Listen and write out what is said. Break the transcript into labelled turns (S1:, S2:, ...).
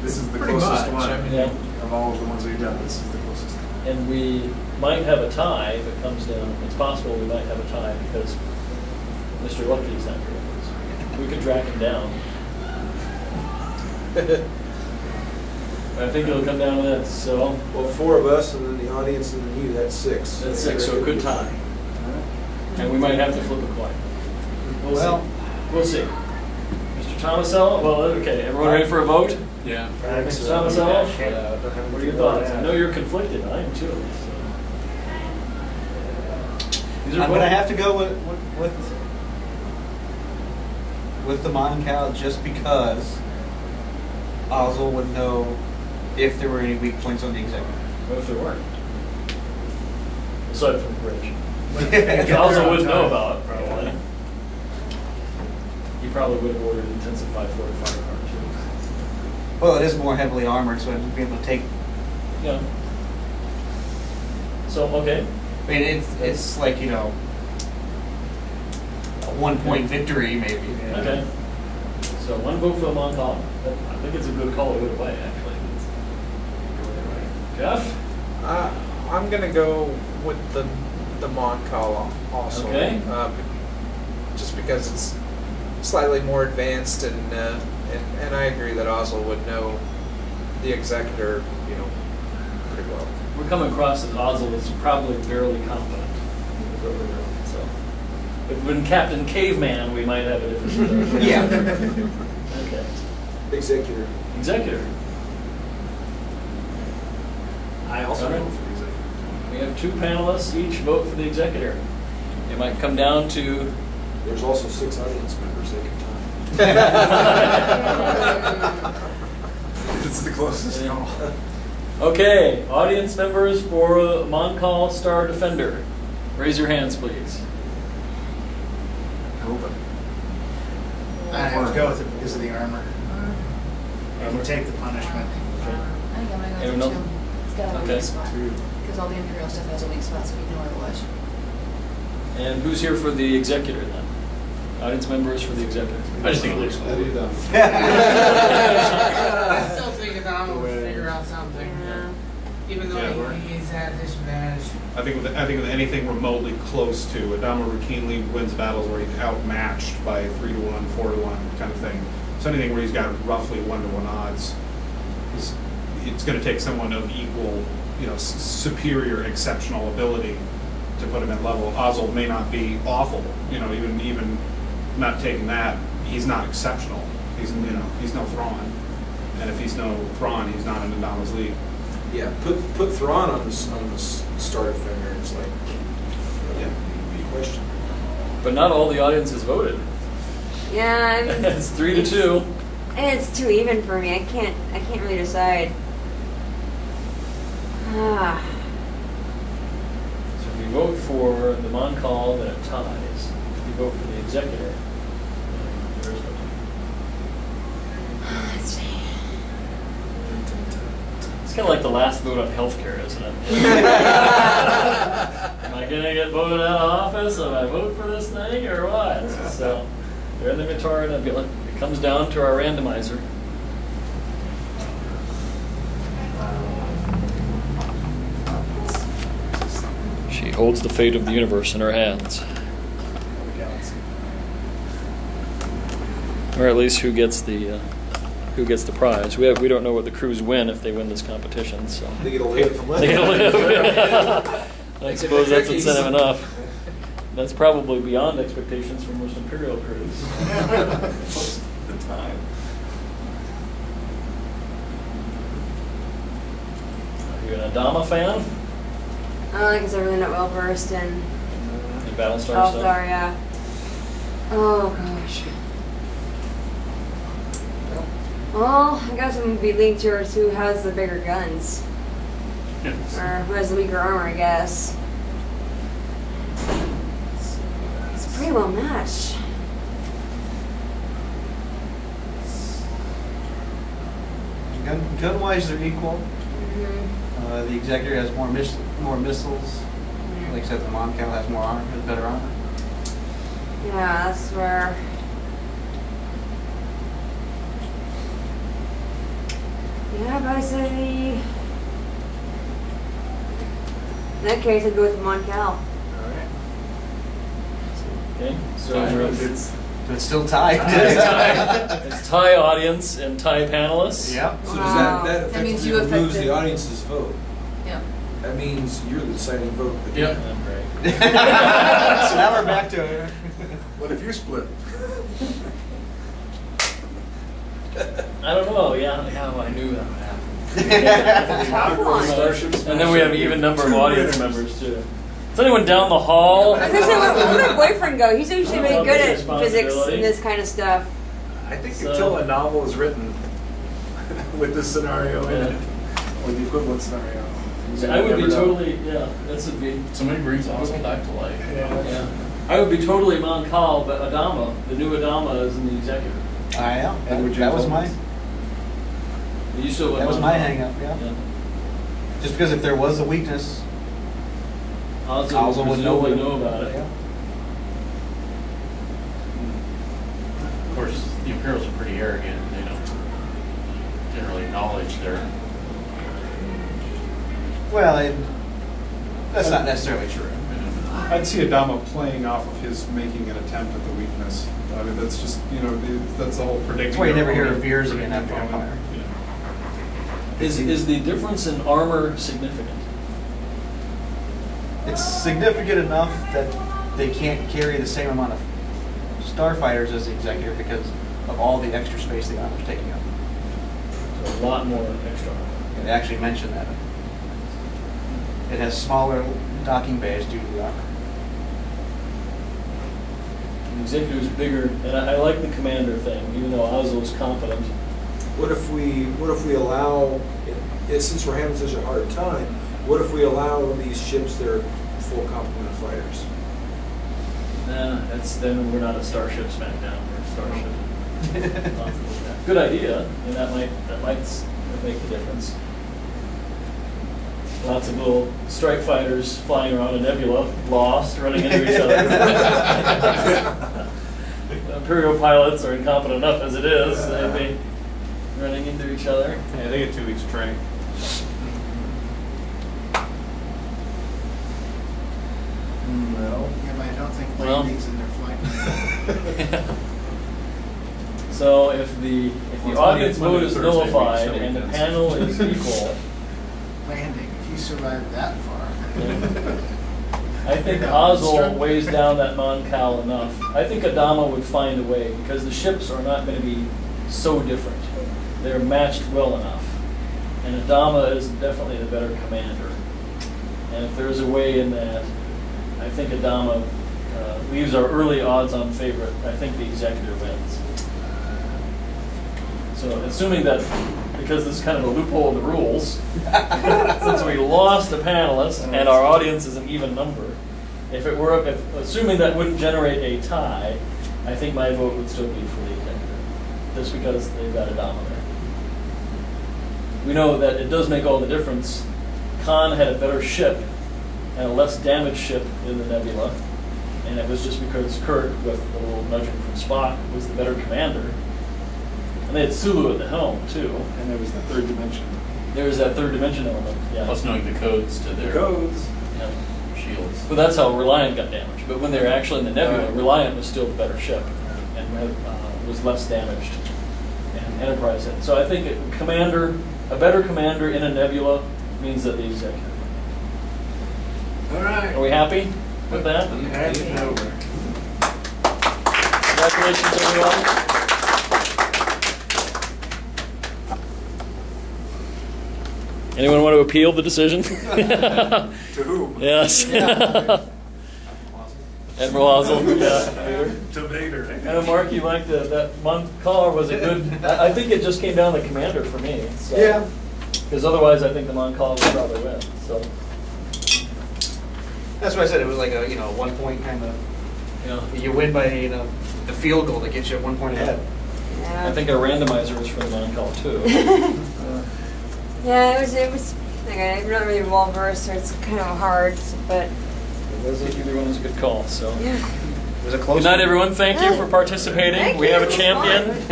S1: This is the
S2: Pretty
S1: closest
S2: much,
S1: one.
S2: I mean,
S3: Yeah.
S1: Of all of the ones we've done, this is the closest.
S3: And we might have a tie if it comes down. It's possible we might have a tie because Mr. Lucky is not here with us. We could track him down. I think it'll come down to that. So
S4: Well, 4 of us, and then the audience, and then you, that's 6.
S3: that's 6, so a good tie. And we might have to flip a coin.
S2: Well,
S3: We'll see. Mr. Tomasello? Well, okay. Everyone ready for a vote?
S2: yeah.
S3: Mr. Tomasello? What are your thoughts? I know you're conflicted. I am too. So. These are
S5: I'm going to have to go with the Moncal just because Ozzel would know if there were any weak points on the executive.
S3: What if there weren't? Aside from Rich. Which also wouldn't know about it, probably. He probably would have ordered intensified fortified card too.
S5: Well, it is more heavily armored, so I'd be able to take.
S3: Yeah. So, okay.
S5: I mean, it's like, you know, a 1-point victory, maybe.
S3: Okay. So, 1 vote for the Moncal. I think it's a good call either way, actually. Jeff?
S2: I'm going to go with the Moncal also.
S3: Okay.
S2: Just because it's slightly more advanced, and I agree that Oswald would know the executor, you know, pretty well.
S3: We're coming across as Ozzel is probably fairly competent. So, if we'd been Captain Caveman, we might have a different.
S5: Yeah.
S3: Okay.
S4: Executor.
S3: Executor.
S1: I also
S3: All right.
S1: vote for the executive.
S3: We have 2 panelists, each vote for the executor. It might come down to.
S4: There's also 6 audience members they can tie.
S1: This is the closest.
S3: Okay, audience members for Moncal Star Defender. Raise your hands, please.
S1: Open.
S6: I have to go with it because of the armor. I can take the punishment.
S7: I think I'm gonna
S3: Anyone
S7: go
S3: else?
S7: for 2. It's got a
S3: Okay.
S7: weak spot. Because all the Imperial stuff has a weak spot, so we know where it was.
S3: And who's here for the executor then? Audience members for the executor. I just think it looks cool.
S8: I still think that I'm gonna figure out something. Even though he's had disadvantage.
S9: I think with anything remotely close to, Adama routinely wins battles where he's outmatched by 3-to-1, 4-to-1 kind of thing. So anything where he's got roughly 1-to-1 odds, it's going to take someone of equal, you know, superior, exceptional ability to put him at level. Ozzel may not be awful, you know, even not taking that, he's not exceptional. He's no Thrawn, and if he's no Thrawn, he's not in Adama's league.
S4: Yeah, put Thrawn on the Star Defender. It's like, yeah, be questioned.
S3: But not all the audience has voted.
S10: Yeah, I mean,
S3: It's 3-2.
S10: and it's too even for me. I can't really decide. Ah,
S3: So if you vote for the Moncal, then it ties. If you vote for the executor, there is no tie.
S10: let's see.
S3: It's kind of like the last vote on healthcare, isn't it? Am I going to get voted out of office if I vote for this thing or what? So they're in the Minotaur Nebula. It comes down to our randomizer. She holds the fate of the universe in her hands. Or at least who gets the prize. We don't know what the crews win if they win this competition, so
S4: They get a live.
S3: they get a live. I suppose that's incentive enough. That's probably beyond expectations from most Imperial crews. Most of the time. Are you an Adama fan?
S10: Because I'm really not well versed in
S3: In Battlestar
S10: All
S3: stuff?
S10: Star, yeah. Oh gosh. Well, I guess I'm gonna be leaning towards who has the bigger guns, or who has the weaker armor. I guess it's pretty well matched.
S5: Gun-wise, they're equal.
S10: Mm-hmm.
S5: The Executor has more missiles. Like I said, the Moncal has more armor, has better armor.
S10: Yeah, that's where. Yeah, but I say. In that case, I'd go with Moncal.
S2: All right.
S3: Okay, so
S1: It's
S5: So it's still tied.
S3: it's tie audience and tie panelists.
S5: Yep.
S4: So
S7: Wow.
S4: does that
S7: That means
S4: effectively
S7: you
S4: removes
S7: affected-
S4: the audience's vote?
S7: Yeah.
S4: That means you're the deciding vote
S3: Yep.
S4: again.
S3: Great.
S5: So now we're back to it.
S1: what if you split?
S3: I don't know. Yeah, I knew that would happen.
S10: Come on.
S1: Starship
S3: And then we have an even number of audience members too. Is anyone down the hall?
S10: I was gonna say, where did my boyfriend go? He's usually
S3: Oh,
S10: really good
S3: big
S10: at physics
S3: responsibility.
S10: and this kind of stuff.
S1: I think
S3: So-
S1: until a novel is written with this scenario in it, or the equivalent scenario.
S3: I would be
S1: you never know.
S3: totally, yeah, this would be,
S11: Somebody brings Oswald back to life.
S3: yeah. I would be totally Moncal, but Adama, the new Adama is in the executive.
S5: I am.
S1: Edward
S5: That was
S1: James
S5: my.
S3: You still would
S5: That was my
S3: Moncal.
S5: hang up. Yeah.
S3: Yeah.
S5: Just because if there was a weakness,
S3: Oswald
S5: Oswald
S3: would
S5: would know
S3: presumably
S5: what-
S3: know about it.
S5: Yeah.
S11: Of course, the Imperials are pretty arrogant. They don't generally acknowledge their.
S5: Well, that's not necessarily true.
S9: I'd see Adama playing off of his making an attempt at the weakness. I mean, that's just, that's the whole predicting.
S5: That's why you never hear
S9: your
S5: of Veers
S9: opponent,
S5: again after
S9: predicting your
S5: Empire.
S9: opponent.
S3: Is the difference in armor significant?
S5: It's significant enough that they can't carry the same amount of starfighters as the executive because of all the extra space the armor's taking up.
S3: So a lot more extra armor.
S5: They actually mentioned that. It has smaller docking bays due to the armor.
S3: The executive is bigger, and I like the commander thing, even though Oswald's competent.
S4: What if we allow, since we're having such a hard time, what if we allow these ships their full complement of fighters?
S3: Nah, then we're not a Starship Smackdown, we're a Starship. Good idea, and that might make the difference. Lots of little strike fighters flying around a nebula, lost, running into each other. Imperial pilots are incompetent enough as it is; they'd be running into each other.
S9: Yeah, they get 2 weeks of training.
S1: No.
S6: Yeah, but I don't think
S3: Well.
S6: landings in their flight.
S3: So if the
S9: Well, it's
S3: audience
S9: Monday
S3: vote
S9: to
S3: is
S9: Thursday week,
S3: nullified
S9: so
S3: and the
S9: weekends.
S3: panel is equal,
S6: Landing, if you survive that far.
S3: I think Oswald weighs down that Moncal enough. I think Adama would find a way because the ships are not going to be so different. They're matched well enough. And Adama is definitely the better commander. And if there's a way in that, I think Adama leaves our early odds-on favorite. I think the executive wins. So assuming that, because this is kind of a loophole in the rules, since we lost a panelist and our audience is an even number, assuming that wouldn't generate a tie, I think my vote would still be for the executive, just because they've got Adama there. We know that it does make all the difference. Khan had a better ship and a less damaged ship in the nebula, and it was just because Kirk, with a little nudging from Spock, was the better commander. And they had Sulu at the helm, too.
S1: And there was the third dimension.
S3: There was that third dimension element, yeah.
S11: Plus knowing the codes to their
S1: Codes.
S3: Yeah.
S11: shields.
S3: But that's how Reliant got damaged. But when they were actually in the nebula, Reliant was still the better ship and was less damaged. And Enterprise had. So I think a better commander in a nebula means that the executive.
S1: All right.
S3: Are we happy with that?
S1: Happy and over.
S3: Congratulations, everyone. Anyone want to appeal the decision?
S1: To whom?
S3: Yes. Admiral Oswald, yeah.
S1: To Vader.
S3: And Mark, you liked that Moncal was a good. I think it just came down to the commander for me. So.
S2: Yeah.
S3: Because otherwise, I think the Moncal would probably win. So.
S5: That's why I said it was like a 1 point kind of.
S3: Yeah.
S5: You win by the field goal that gets you 1 point ahead.
S10: Yeah.
S3: I think our randomizer was for the Moncal too.
S10: Yeah, it was. Okay, I'm not really well versed, so it's kind of hard, but.
S3: Either one was a good call. So.
S10: Yeah.
S5: It was a close
S3: Good night,
S5: one.
S3: everyone. Thank you for participating.
S10: Thank
S3: We
S10: you.
S3: have a
S10: It was
S3: champion.
S10: fun.